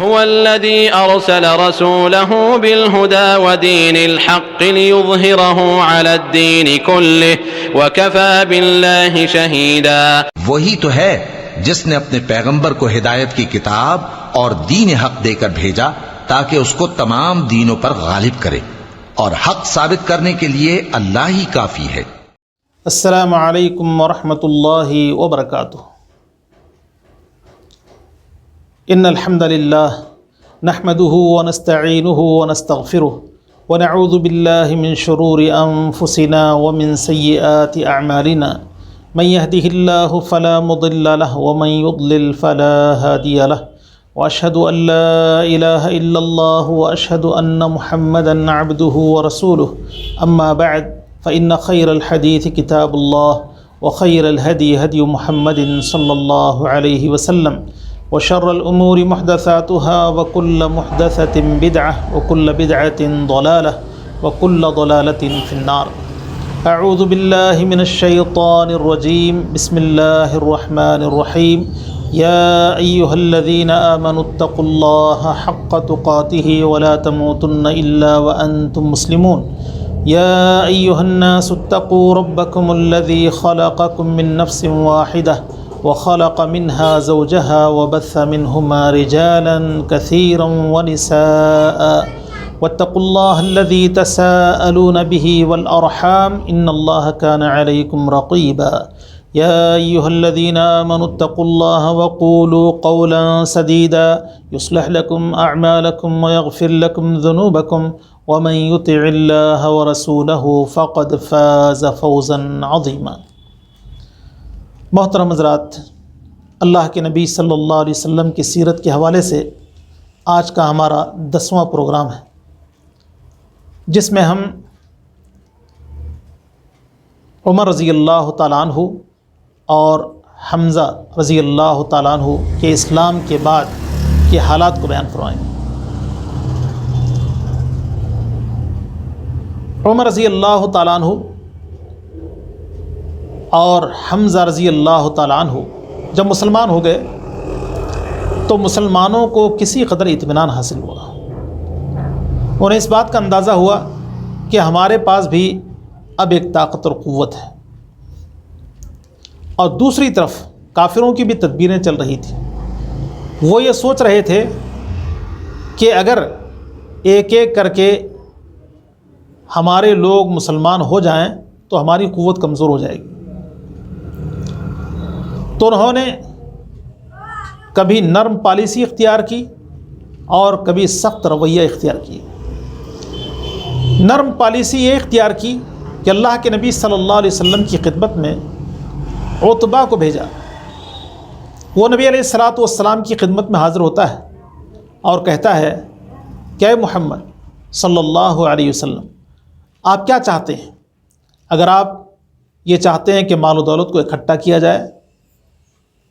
هو الذي أرسل رسوله بالهدى ودين الحق ليظهره على الدين كله وكفى بالله شهيدا. وہی تو ہے جس نے اپنے پیغمبر کو ہدایت کی کتاب اور دین حق دے کر بھیجا تاکہ اس کو تمام دینوں پر غالب کرے، اور حق ثابت کرنے کے لیے اللہ ہی کافی ہے. السلام علیکم ورحمۃ اللہ وبرکاتہ. ان الحمد للہ نحمده ونستعینه ونستغفره ونعوذ باللہ من شرور انفسنا ومن سیئات اعمالنا من يهده الله فلا مضل له ومن يضلل فلا هادي له واشهد ان لا اله الا الله واشهد ان محمدا عبده ورسوله. اما بعد فان خير الحديث كتاب الله وخير الهدي هدي محمد صلى الله عليه وسلم وشر الأمور محدثاتها وكل محدثة بدعة وكل بدعة ضلالة وكل ضلالة في النار. أعوذ بالله من الشيطان الرجيم. بسم الله الرحمن الرحيم. يا أيها الذين آمنوا اتقوا الله حق تقاته ولا تموتن إلا وأنتم مسلمون. يا أيها الناس اتقوا ربكم الذي خلقكم من نفس واحدة وخلق منها زوجها وبث منهما رجالا كثيرا ونساء واتقوا الله الذي تساءلون به والأرحام إن الله كان عليكم رقيبا. يا أيها الذين آمنوا اتقوا الله وقولوا قولا سديدا يصلح لكم أعمالكم ويغفر لكم ذنوبكم ومن يطع الله ورسوله فقد فاز فوزا عظيما. محترم حضرات، اللہ کے نبی صلی اللہ علیہ وسلم کی سیرت کے حوالے سے آج کا ہمارا 10واں پروگرام ہے، جس میں ہم عمر رضی اللہ تعالیٰ عنہ اور حمزہ رضی اللہ تعالیٰ عنہ کے اسلام کے بعد کے حالات کو بیان فرمائیں گے. عمر رضی اللہ تعالیٰ عنہ اور حمزہ رضی اللہ تعالیٰ عنہ جب مسلمان ہو گئے تو مسلمانوں کو کسی قدر اطمینان حاصل ہوا. انہیں اس بات کا اندازہ ہوا کہ ہمارے پاس بھی اب ایک طاقت اور قوت ہے، اور دوسری طرف کافروں کی بھی تدبیریں چل رہی تھیں. وہ یہ سوچ رہے تھے کہ اگر ایک ایک کر کے ہمارے لوگ مسلمان ہو جائیں تو ہماری قوت کمزور ہو جائے گی. تو انہوں نے کبھی نرم پالیسی اختیار کی اور کبھی سخت رویہ اختیار کی. نرم پالیسی یہ اختیار کی کہ اللہ کے نبی صلی اللہ علیہ وسلم کی خدمت میں عتبہ کو بھیجا. وہ نبی علیہ الصلاۃ والسلام کی خدمت میں حاضر ہوتا ہے اور کہتا ہے کہ اے محمد صلی اللہ علیہ وسلم، آپ کیا چاہتے ہیں؟ اگر آپ یہ چاہتے ہیں کہ مال و دولت کو اکٹھا کیا جائے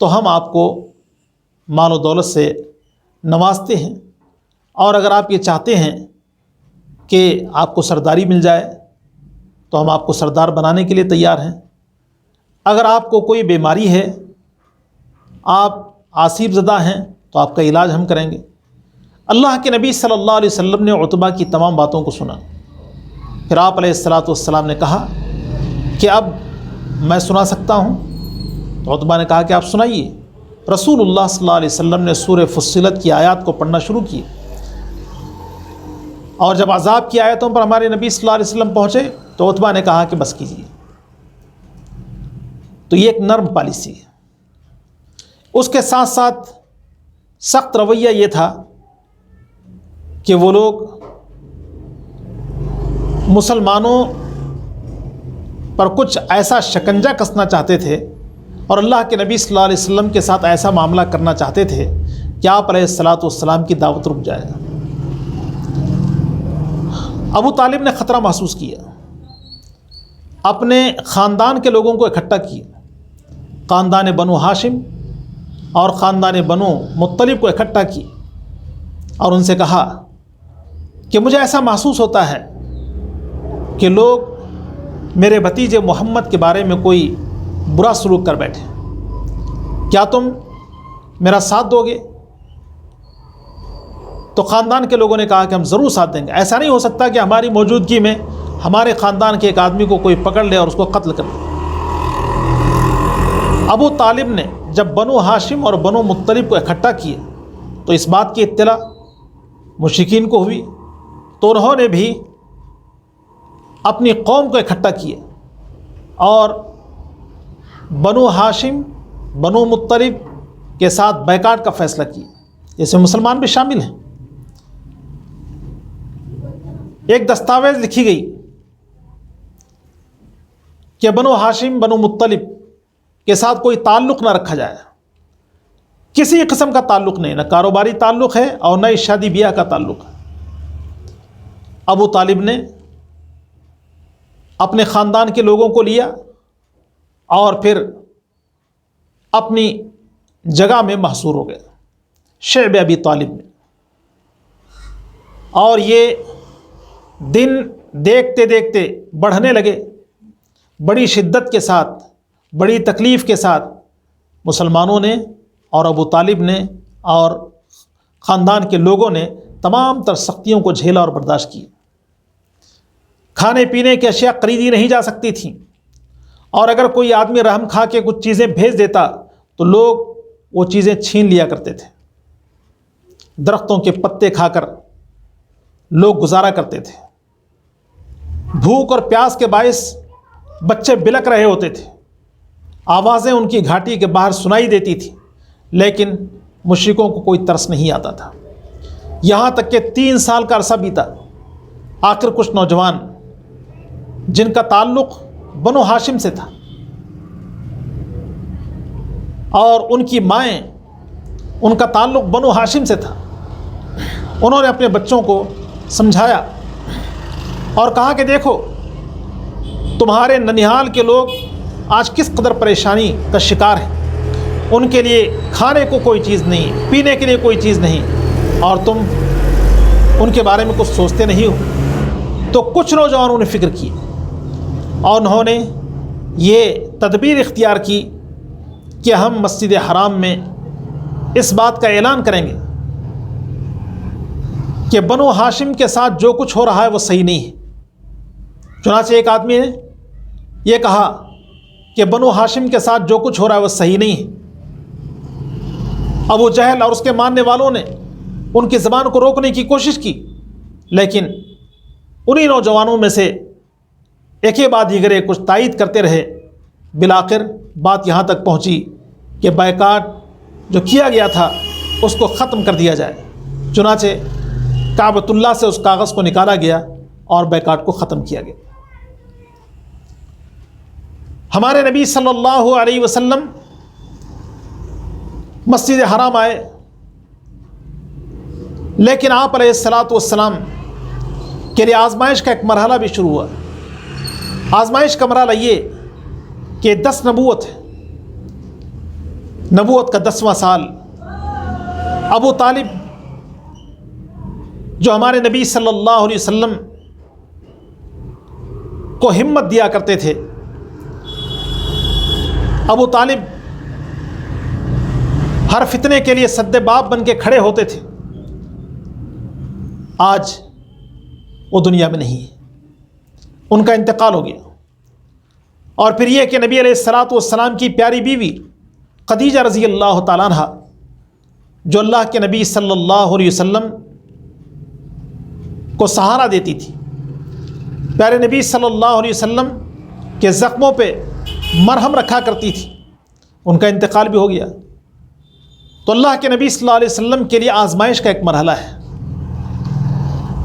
تو ہم آپ کو مال و دولت سے نوازتے ہیں، اور اگر آپ یہ چاہتے ہیں کہ آپ کو سرداری مل جائے تو ہم آپ کو سردار بنانے کے لیے تیار ہیں. اگر آپ کو کوئی بیماری ہے، آپ آسیب زدہ ہیں، تو آپ کا علاج ہم کریں گے. اللہ کے نبی صلی اللہ علیہ وسلم نے عتبہ کی تمام باتوں کو سنا. پھر آپ علیہ الصلاۃ والسلام نے کہا کہ اب میں سنا سکتا ہوں. تو عتبہ نے کہا کہ آپ سنائیے. رسول اللہ صلی اللہ علیہ وسلم نے سورہ فصلت کی آیات کو پڑھنا شروع کی، اور جب عذاب کی آیتوں پر ہمارے نبی صلی اللہ علیہ وسلم پہنچے تو عتبہ نے کہا کہ بس کیجیے. تو یہ ایک نرم پالیسی ہے. اس کے ساتھ ساتھ سخت رویہ یہ تھا کہ وہ لوگ مسلمانوں پر کچھ ایسا شکنجہ کسنا چاہتے تھے اور اللہ کے نبی صلی اللہ علیہ وسلم کے ساتھ ایسا معاملہ کرنا چاہتے تھے کہ آپ علیہ الصلاۃ والسلام کی دعوت رک جائے. ابو طالب نے خطرہ محسوس کیا، اپنے خاندان کے لوگوں کو اکٹھا کیا. خاندان بنو ہاشم اور خاندان بنو مطلب کو اکٹھا کی اور ان سے کہا کہ مجھے ایسا محسوس ہوتا ہے کہ لوگ میرے بھتیجے محمد کے بارے میں کوئی برا سلوک کر بیٹھے، کیا تم میرا ساتھ دو گے؟ تو خاندان کے لوگوں نے کہا کہ ہم ضرور ساتھ دیں گے، ایسا نہیں ہو سکتا کہ ہماری موجودگی میں ہمارے خاندان کے ایک آدمی کو کوئی پکڑ لے اور اس کو قتل کر دے۔ ابو طالب نے جب بنو ہاشم اور بنو مطلب کو اکٹھا کیے تو اس بات کی اطلاع مشرکین کو ہوئی، تو انہوں نے بھی اپنی قوم کو اکٹھا کیا اور بنو ہاشم بنو مطلب کے ساتھ بائیکاٹ کا فیصلہ کیا، جیسے مسلمان بھی شامل ہیں۔ ایک دستاویز لکھی گئی کہ بنو ہاشم بنو مطلب کے ساتھ کوئی تعلق نہ رکھا جائے، کسی قسم کا تعلق نہیں، نہ کاروباری تعلق ہے اور نہ شادی بیاہ کا تعلق ہے۔ ابو طالب نے اپنے خاندان کے لوگوں کو لیا اور پھر اپنی جگہ میں محصور ہو گئے شعب ابی طالب میں، اور یہ دن دیکھتے دیکھتے بڑھنے لگے، بڑی شدت کے ساتھ بڑی تکلیف کے ساتھ مسلمانوں نے اور ابو طالب نے اور خاندان کے لوگوں نے تمام تر سختیوں کو جھیلا اور برداشت کی۔ کھانے پینے کی اشیاء خریدی نہیں جا سکتی تھیں، اور اگر کوئی آدمی رحم کھا کے کچھ چیزیں بھیج دیتا تو لوگ وہ چیزیں چھین لیا کرتے تھے۔ درختوں کے پتے کھا کر لوگ گزارا کرتے تھے، بھوک اور پیاس کے باعث بچے بلک رہے ہوتے تھے، آوازیں ان کی گھاٹی کے باہر سنائی دیتی تھی، لیکن مشرکوں کو کوئی ترس نہیں آتا تھا۔ یہاں تک کہ 3 سال کا عرصہ بیتا، آخر کچھ نوجوان جن کا تعلق بنو ہاشم سے تھا اور ان کی مائیں ان کا تعلق بنو ہاشم سے تھا، انہوں نے اپنے بچوں کو سمجھایا اور کہا کہ دیکھو تمہارے ننیھال کے لوگ آج کس قدر پریشانی کا شکار ہیں، ان کے لیے کھانے کو کوئی چیز نہیں، پینے کے لیے کوئی چیز نہیں، اور تم ان کے بارے میں کچھ سوچتے نہیں ہو۔ تو کچھ نوجوانوں نے فکر کی اور انہوں نے یہ تدبیر اختیار کی کہ ہم مسجد حرام میں اس بات کا اعلان کریں گے کہ بنو ہاشم کے ساتھ جو کچھ ہو رہا ہے وہ صحیح نہیں ہے۔ چنانچہ ایک آدمی نے یہ کہا کہ بنو ہاشم کے ساتھ جو کچھ ہو رہا ہے وہ صحیح نہیں ہے۔ ابو جہل اور اس کے ماننے والوں نے ان کی زبان کو روکنے کی کوشش کی، لیکن انہی نوجوانوں میں سے ایک بعد دیگرے کچھ تائید کرتے رہے۔ بالآخر بات یہاں تک پہنچی کہ بائیکاٹ جو کیا گیا تھا اس کو ختم کر دیا جائے۔ چنانچہ کعبۃ اللہ سے اس کاغذ کو نکالا گیا اور بائیکاٹ کو ختم کیا گیا۔ ہمارے نبی صلی اللہ علیہ وسلم مسجد حرام آئے، لیکن آپ علیہ الصلاۃ والسلام کے لیے آزمائش کا ایک مرحلہ بھی شروع ہوا۔ آزمائش کا مرحلہ یہ کہ 10 نبوت ہے، نبوت کا 10واں سال۔ ابو طالب جو ہمارے نبی صلی اللہ علیہ وسلم کو ہمت دیا کرتے تھے، ابو طالب ہر فتنے کے لیے سد باب بن کے کھڑے ہوتے تھے، آج وہ دنیا میں نہیں ہے، ان کا انتقال ہو گیا۔ اور پھر یہ کہ نبی علیہ الصلاۃ والسلام کی پیاری بیوی خدیجہ رضی اللہ تعالیٰ عنہ، جو اللہ کے نبی صلی اللہ علیہ وسلم کو سہارا دیتی تھی، پیارے نبی صلی اللہ علیہ وسلم کے زخموں پہ مرہم رکھا کرتی تھی، ان کا انتقال بھی ہو گیا۔ تو اللہ کے نبی صلی اللہ علیہ وسلم کے لیے آزمائش کا ایک مرحلہ ہے۔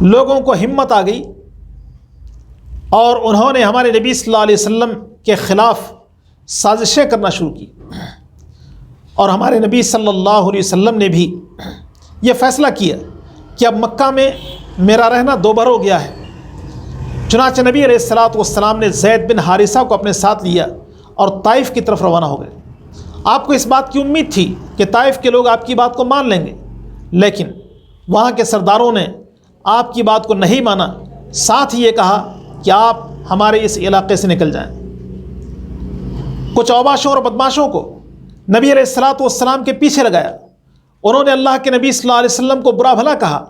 لوگوں کو ہمت آ گئی اور انہوں نے ہمارے نبی صلی اللہ علیہ وسلم کے خلاف سازشیں کرنا شروع کی، اور ہمارے نبی صلی اللہ علیہ وسلم نے بھی یہ فیصلہ کیا کہ اب مکہ میں میرا رہنا دوبھر ہو گیا ہے۔ چنانچہ نبی علیہ الصلاۃ والسلام نے زید بن حارثہ کو اپنے ساتھ لیا اور طائف کی طرف روانہ ہو گئے۔ آپ کو اس بات کی امید تھی کہ طائف کے لوگ آپ کی بات کو مان لیں گے، لیکن وہاں کے سرداروں نے آپ کی بات کو نہیں مانا، ساتھ ہی یہ کہا کہ آپ ہمارے اس علاقے سے نکل جائیں۔ کچھ اوباشوں اور بدماشوں کو نبی علیہ الصلاۃ والسلام کے پیچھے لگایا، انہوں نے اللہ کے نبی صلی اللہ علیہ وسلم کو برا بھلا کہا،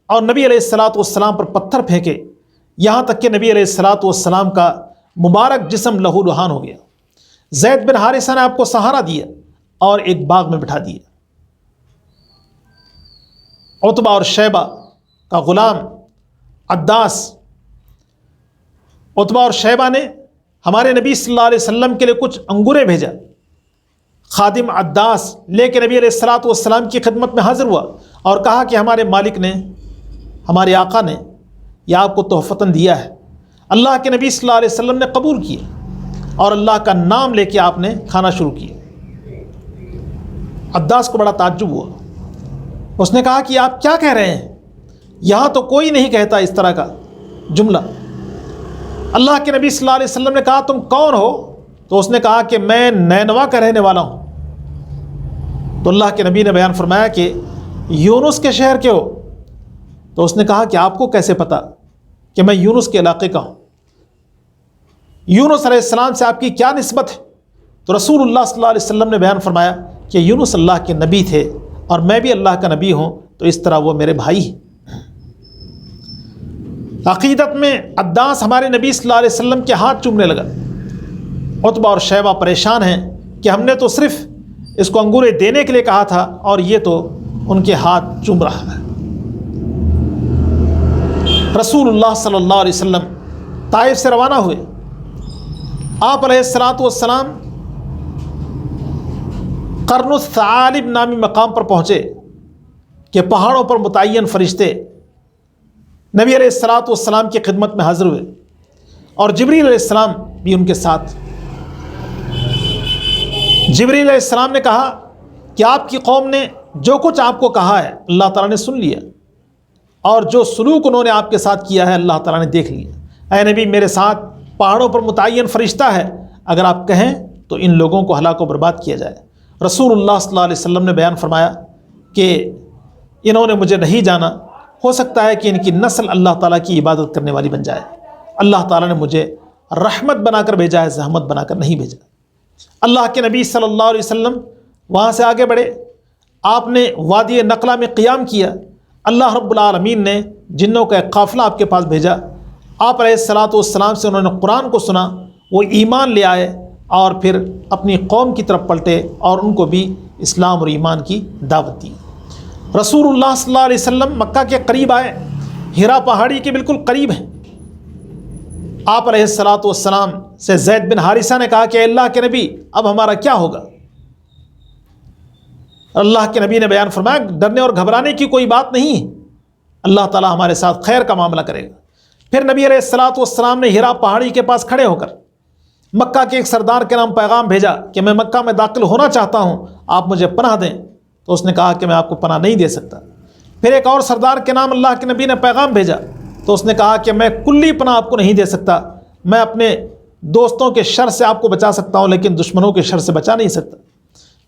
اور نبی علیہ الصلاۃ والسلام پر پتھر پھینکے، یہاں تک کہ نبی علیہ الصلاۃ والسلام کا مبارک جسم لہو لہان ہو گیا۔ زید بن حارثہ نے آپ کو سہارا دیا اور ایک باغ میں بٹھا دیا۔ عتبہ اور شیبہ کا غلام عداس، عتبہ اور شیبہ نے ہمارے نبی صلی اللہ علیہ وسلم کے لیے کچھ انگوریں بھیجا۔ خادم عداس لے کے نبی علیہ الصلاۃ والسلام کی خدمت میں حاضر ہوا اور کہا کہ ہمارے مالک نے، ہمارے آقا نے یہ آپ کو تحفتاً دیا ہے۔ اللہ کے نبی صلی اللہ علیہ وسلم نے قبول کیا اور اللہ کا نام لے کے آپ نے کھانا شروع کیا۔ عداس کو بڑا تعجب ہوا، اس نے کہا کہ آپ کیا کہہ رہے ہیں؟ یہاں تو کوئی نہیں کہتا اس طرح کا جملہ۔ اللہ کے نبی صلی اللہ علیہ وسلم نے کہا تم کون ہو؟ تو اس نے کہا کہ میں نینوا کا رہنے والا ہوں۔ تو اللہ کے نبی نے بیان فرمایا کہ یونس کے شہر کے ہو؟ تو اس نے کہا کہ آپ کو کیسے پتا کہ میں یونس کے علاقے کا ہوں؟ یونس علیہ السلام سے آپ کی کیا نسبت ہے؟ تو رسول اللہ صلی اللہ علیہ وسلم نے بیان فرمایا کہ یونس اللہ کے نبی تھے اور میں بھی اللہ کا نبی ہوں، تو اس طرح وہ میرے بھائی ہیں۔ عقیدت میں عداس ہمارے نبی صلی اللہ علیہ وسلم کے ہاتھ چومنے لگا۔ عتبہ اور شیبہ پریشان ہیں کہ ہم نے تو صرف اس کو انگوریں دینے کے لیے کہا تھا اور یہ تو ان کے ہاتھ چوم رہا ہے۔ رسول اللہ صلی اللہ علیہ وسلم طائف سے روانہ ہوئے۔ آپ علیہ الصلاۃ والسلام قرن الثعالب نامی مقام پر پہنچے کہ پہاڑوں پر متعین فرشتے نبی علیہ الصلاۃ والسلام کی خدمت میں حاضر ہوئے اور جبریل علیہ السلام بھی ان کے ساتھ۔ جبریل علیہ السلام نے کہا کہ آپ کی قوم نے جو کچھ آپ کو کہا ہے اللہ تعالیٰ نے سن لیا، اور جو سلوک انہوں نے آپ کے ساتھ کیا ہے اللہ تعالیٰ نے دیکھ لیا۔ اے نبی، میرے ساتھ پہاڑوں پر متعین فرشتہ ہے، اگر آپ کہیں تو ان لوگوں کو ہلاک و برباد کیا جائے۔ رسول اللہ صلی اللہ علیہ وسلم نے بیان فرمایا کہ انہوں نے مجھے نہیں جانا، ہو سکتا ہے کہ ان کی نسل اللہ تعالیٰ کی عبادت کرنے والی بن جائے۔ اللہ تعالیٰ نے مجھے رحمت بنا کر بھیجا ہے، زحمت بنا کر نہیں بھیجا۔ اللہ کے نبی صلی اللہ علیہ وسلم وہاں سے آگے بڑھے، آپ نے وادی نقلہ میں قیام کیا۔ اللہ رب العالمین نے جنوں کا ایک قافلہ آپ کے پاس بھیجا۔ آپ علیہ الصلاۃ والسلام سے انہوں نے قرآن کو سنا، وہ ایمان لے آئے اور پھر اپنی قوم کی طرف پلٹے اور ان کو بھی اسلام اور ایمان کی دعوت دی۔ رسول اللہ صلی اللہ علیہ وسلم مکہ کے قریب آئے، ہیرا پہاڑی کے بالکل قریب ہیں۔ آپ علیہ الصلاۃ والسلام سے زید بن حارثہ نے کہا کہ اے اللہ کے نبی، اب ہمارا کیا ہوگا؟ اللہ کے نبی نے بیان فرمایا ڈرنے اور گھبرانے کی کوئی بات نہیں ہے، اللہ تعالیٰ ہمارے ساتھ خیر کا معاملہ کرے گا۔ پھر نبی علیہ الصلاۃ والسلام نے ہیرا پہاڑی کے پاس کھڑے ہو کر مکہ کے ایک سردار کے نام پیغام بھیجا کہ میں مکہ میں داخل ہونا چاہتا ہوں، آپ مجھے پناہ دیں۔ تو اس نے کہا کہ میں آپ کو پناہ نہیں دے سکتا۔ پھر ایک اور سردار کے نام اللہ کے نبی نے پیغام بھیجا، تو اس نے کہا کہ میں کلی پناہ آپ کو نہیں دے سکتا، میں اپنے دوستوں کے شر سے آپ کو بچا سکتا ہوں لیکن دشمنوں کے شر سے بچا نہیں سکتا۔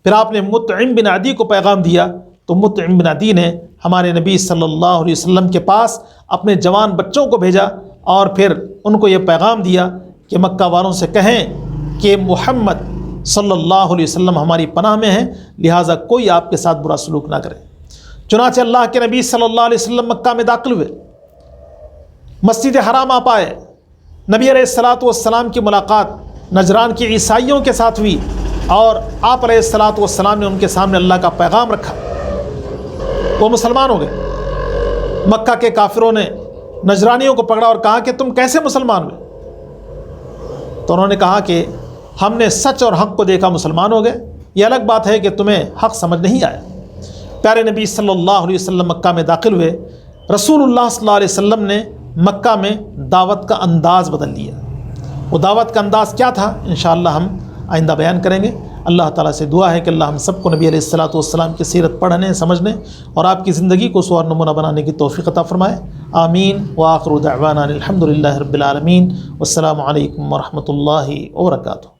پھر آپ نے مطعم بن عدی کو پیغام دیا، تو مطعم بن عدی نے ہمارے نبی صلی اللہ علیہ وسلم کے پاس اپنے جوان بچوں کو بھیجا اور پھر ان کو یہ پیغام دیا کہ مکہ والوں سے کہیں کہ محمد صلی اللہ علیہ وسلم ہماری پناہ میں ہیں، لہٰذا کوئی آپ کے ساتھ برا سلوک نہ کرے۔ چنانچہ اللہ کے نبی صلی اللہ علیہ وسلم مکہ میں داخل ہوئے، مسجد حرام آپ آئے۔ نبی علیہ الصلاۃ والسلام کی ملاقات نجران کی عیسائیوں کے ساتھ ہوئی اور آپ علیہ الصلاۃ والسلام نے ان کے سامنے اللہ کا پیغام رکھا، وہ مسلمان ہو گئے۔ مکہ کے کافروں نے نجرانیوں کو پکڑا اور کہا کہ تم کیسے مسلمان ہوئے؟ تو انہوں نے کہا کہ ہم نے سچ اور حق کو دیکھا، مسلمان ہو گئے۔ یہ الگ بات ہے کہ تمہیں حق سمجھ نہیں آیا۔ پیارے نبی صلی اللہ علیہ وسلم مکہ میں داخل ہوئے۔ رسول اللہ صلی اللہ علیہ وسلم نے مکہ میں دعوت کا انداز بدل دیا۔ وہ دعوت کا انداز کیا تھا انشاءاللہ ہم آئندہ بیان کریں گے۔ اللہ تعالیٰ سے دعا ہے کہ اللہ ہم سب کو نبی علیہ الصلاۃ والسلام کی سیرت پڑھنے، سمجھنے اور آپ کی زندگی کو سوار نمونہ بنانے کی توفیق عطا فرمائے۔ آمین وآخر دعوانا الحمد للہ رب العالمین۔ والسلام علیکم ورحمۃ اللہ وبرکاتہ۔